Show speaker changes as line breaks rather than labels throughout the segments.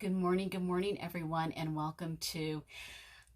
Good morning, everyone, and welcome to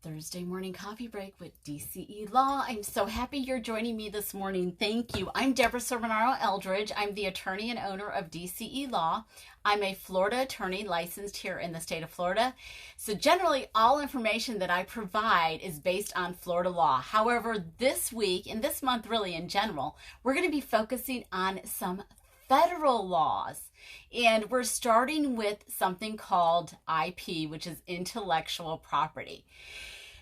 Thursday Morning Coffee Break with DCE Law. I'm so happy you're joining me this morning. Thank you. I'm Deborah Cerminaro Eldridge. I'm the attorney and owner of DCE Law. I'm a Florida attorney licensed here in the state of Florida. So generally, all information that I provide is based on Florida law. However, this week, and this month really in general, we're going to be focusing on some federal laws. And we're starting with something called IP, which is intellectual property.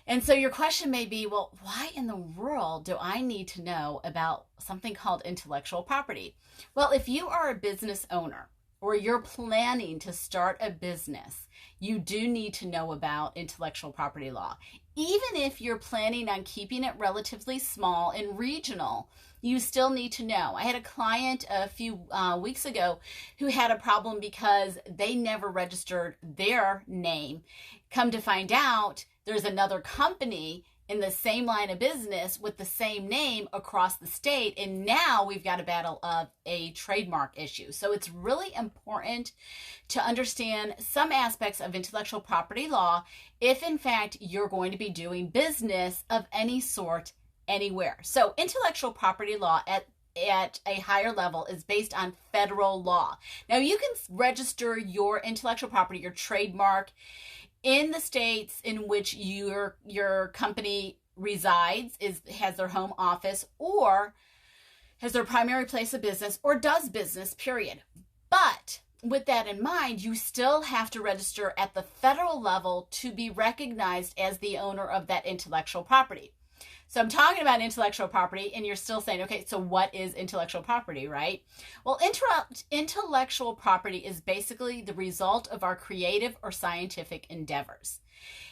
And so your question may be, well, why in the world do I need to know about something called intellectual property? Well, if you are a business owner or you're planning to start a business, you do need to know about intellectual property law. Even if you're planning on keeping it relatively small and regional, you still need to know. I had a client a few weeks ago who had a problem because they never registered their name. Come to find out, there's another company in the same line of business with the same name across the state, and now we've got a battle of a trademark issue. So it's really important to understand some aspects of intellectual property law if in fact you're going to be doing business of any sort anywhere. So intellectual property law at a higher level is based on federal law. Now you can register your intellectual property, your trademark, in the states in which your company resides, has their home office, or has their primary place of business, or does business, period. But with that in mind, you still have to register at the federal level to be recognized as the owner of that intellectual property. So I'm talking about intellectual property, and you're still saying, okay, so what is intellectual property, right? Well, intellectual property is basically the result of our creative or scientific endeavors.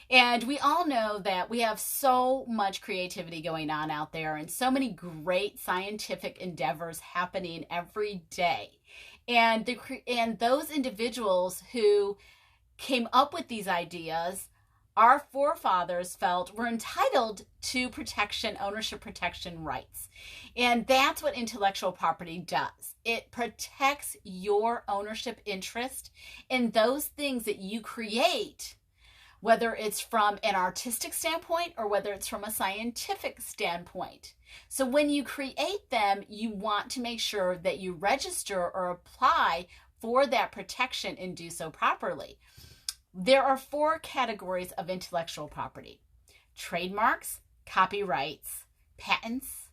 And we all know that we have so much creativity going on out there and so many great scientific endeavors happening every day. And those individuals who came up with these ideas, our forefathers felt were entitled to ownership protection rights. And that's what intellectual property does. It protects your ownership interest in those things that you create, whether it's from an artistic standpoint or whether it's from a scientific standpoint. So when you create them, you want to make sure that you register or apply for that protection and do so properly. There are 4 categories of intellectual property: trademarks, copyrights, patents,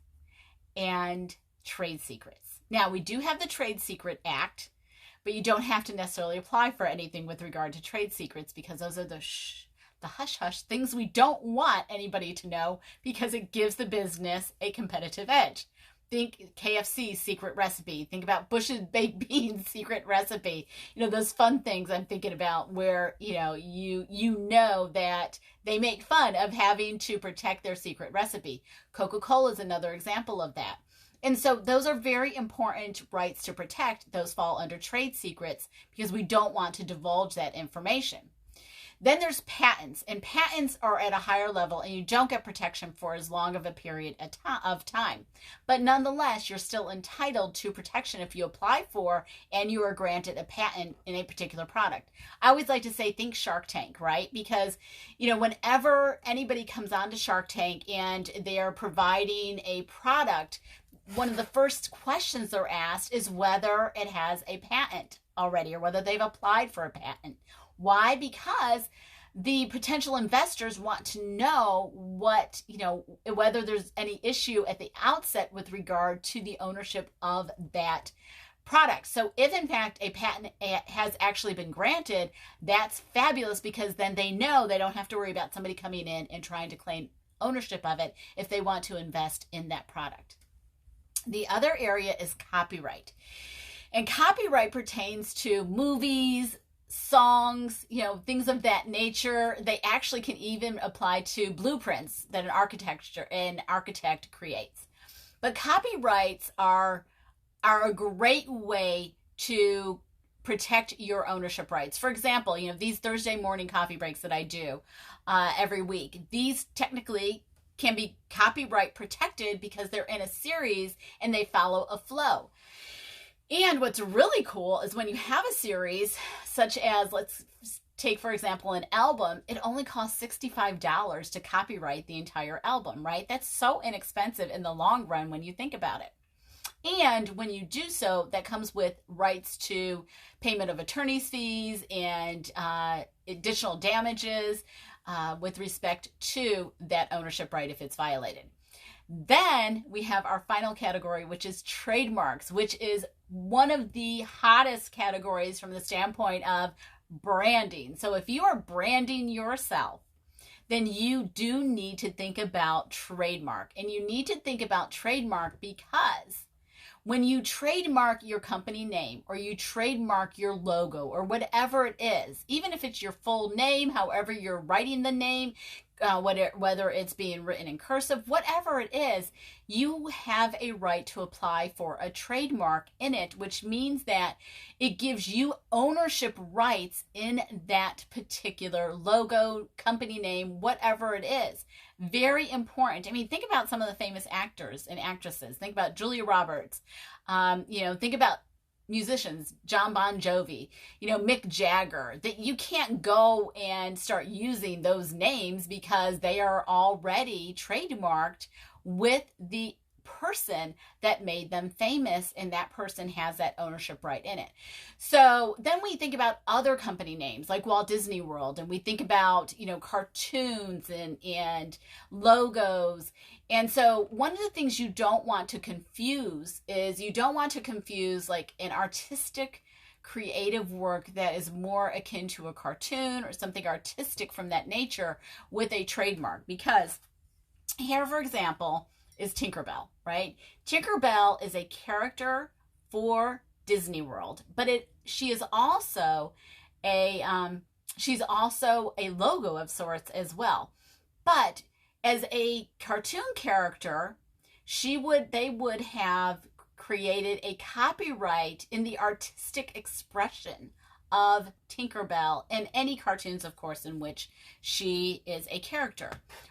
and trade secrets. Now, we do have the Trade Secret Act, but you don't have to necessarily apply for anything with regard to trade secrets because those are the hush-hush things we don't want anybody to know because it gives the business a competitive edge. Think KFC secret recipe. Think about Bush's baked beans secret recipe. Those fun things I'm thinking about where, you know that they make fun of having to protect their secret recipe. Coca-Cola is another example of that. And so those are very important rights to protect. Those fall under trade secrets because we don't want to divulge that information. Then there's patents, and patents are at a higher level, and you don't get protection for as long of a period of time. But nonetheless, you're still entitled to protection if you apply for and you are granted a patent in a particular product. I always like to say, think Shark Tank, right? Because, whenever anybody comes onto Shark Tank and they are providing a product, one of the first questions they're asked is whether it has a patent already or whether they've applied for a patent. Why? Because the potential investors want to know whether there's any issue at the outset with regard to the ownership of that product. So if in fact a patent has actually been granted, that's fabulous because then they know they don't have to worry about somebody coming in and trying to claim ownership of it if they want to invest in that product. The other area is copyright. And copyright pertains to movies, songs, things of that nature. They actually can even apply to blueprints that an architect creates. But copyrights are a great way to protect your ownership rights. For example, these Thursday morning coffee breaks that I do every week, these technically can be copyright protected because they're in a series and they follow a flow. And what's really cool is when you have a series such as, let's take, for example, an album, it only costs $65 to copyright the entire album, right? That's so inexpensive in the long run when you think about it. And when you do so, that comes with rights to payment of attorney's fees and additional damages with respect to that ownership right if it's violated. Then we have our final category, which is trademarks, which is one of the hottest categories from the standpoint of branding. So if you are branding yourself, then you do need to think about trademark. And you need to think about trademark because when you trademark your company name or you trademark your logo or whatever it is, even if it's your full name, however you're writing the name, whether it's being written in cursive, whatever it is, you have a right to apply for a trademark in it, which means that it gives you ownership rights in that particular logo, company name, whatever it is. Very important. I mean, think about some of the famous actors and actresses. Think about Julia Roberts. Think about musicians, John Bon Jovi, Mick Jagger, that you can't go and start using those names because they are already trademarked with the person that made them famous, and that person has that ownership right in it. So then we think about other company names like Walt Disney World, and we think about, cartoons and logos. And so one of the things you don't want to confuse is like an artistic creative work that is more akin to a cartoon or something artistic from that nature with a trademark. Because here, for example, is Tinkerbell, right? Tinkerbell is a character for Disney World, but she is also she's also a logo of sorts as well. But as a cartoon character, they would have created a copyright in the artistic expression of Tinkerbell and any cartoons, of course, in which she is a character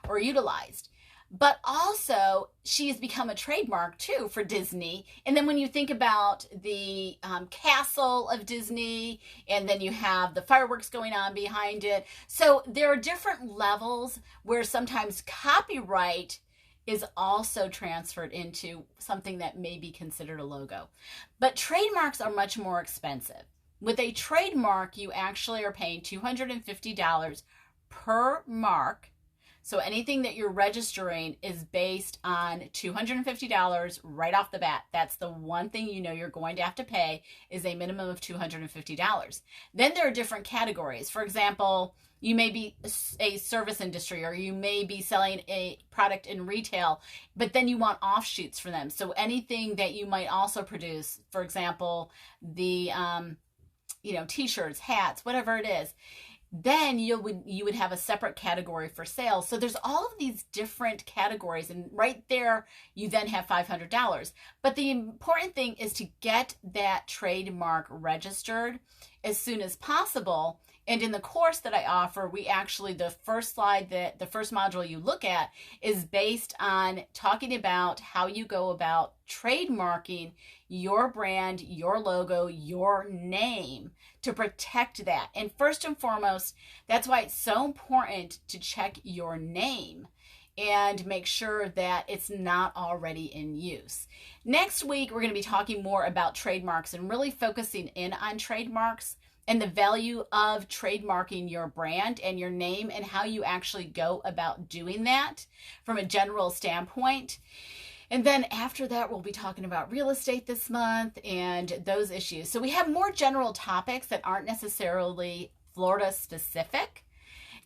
or utilized. But also, she has become a trademark, too, for Disney. And then when you think about the castle of Disney, and then you have the fireworks going on behind it. So there are different levels where sometimes copyright is also transferred into something that may be considered a logo. But trademarks are much more expensive. With a trademark, you actually are paying $250 per mark. So anything that you're registering is based on $250 right off the bat. That's the one thing you're going to have to pay is a minimum of $250. Then there are different categories. For example, you may be a service industry, or you may be selling a product in retail, but then you want offshoots for them. So anything that you might also produce, for example, the t-shirts, hats, whatever it is, then you would have a separate category for sales. So there's all of these different categories, and right there you then have $500. But the important thing is to get that trademark registered as soon as possible. And in the course that I offer, the first module you look at is based on talking about how you go about trademarking your brand, your logo, your name to protect that. And first and foremost, that's why it's so important to check your name and make sure that it's not already in use. Next week, we're going to be talking more about trademarks and really focusing in on trademarks and the value of trademarking your brand and your name and how you actually go about doing that from a general standpoint. And then after that, we'll be talking about real estate this month and those issues. So we have more general topics that aren't necessarily Florida specific.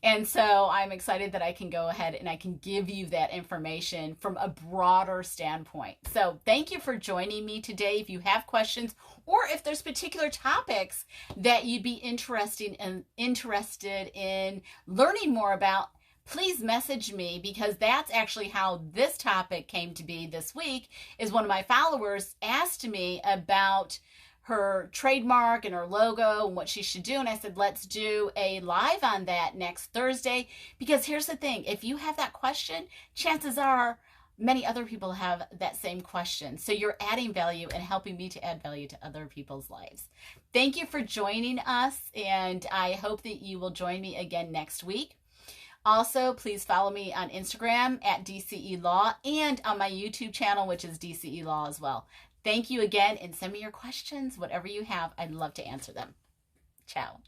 And so I'm excited that I can go ahead and I can give you that information from a broader standpoint. So thank you for joining me today. If you have questions or if there's particular topics that you'd be interested in learning more about, please message me, because that's actually how this topic came to be this week. Is one of my followers asked me about her trademark and her logo and what she should do. And I said, let's do a live on that next Thursday, because here's the thing. If you have that question, chances are many other people have that same question. So you're adding value and helping me to add value to other people's lives. Thank you for joining us, and I hope that you will join me again next week. Also, please follow me on Instagram at DCE Law and on my YouTube channel, which is DCE Law as well. Thank you again, and send me your questions, whatever you have. I'd love to answer them. Ciao.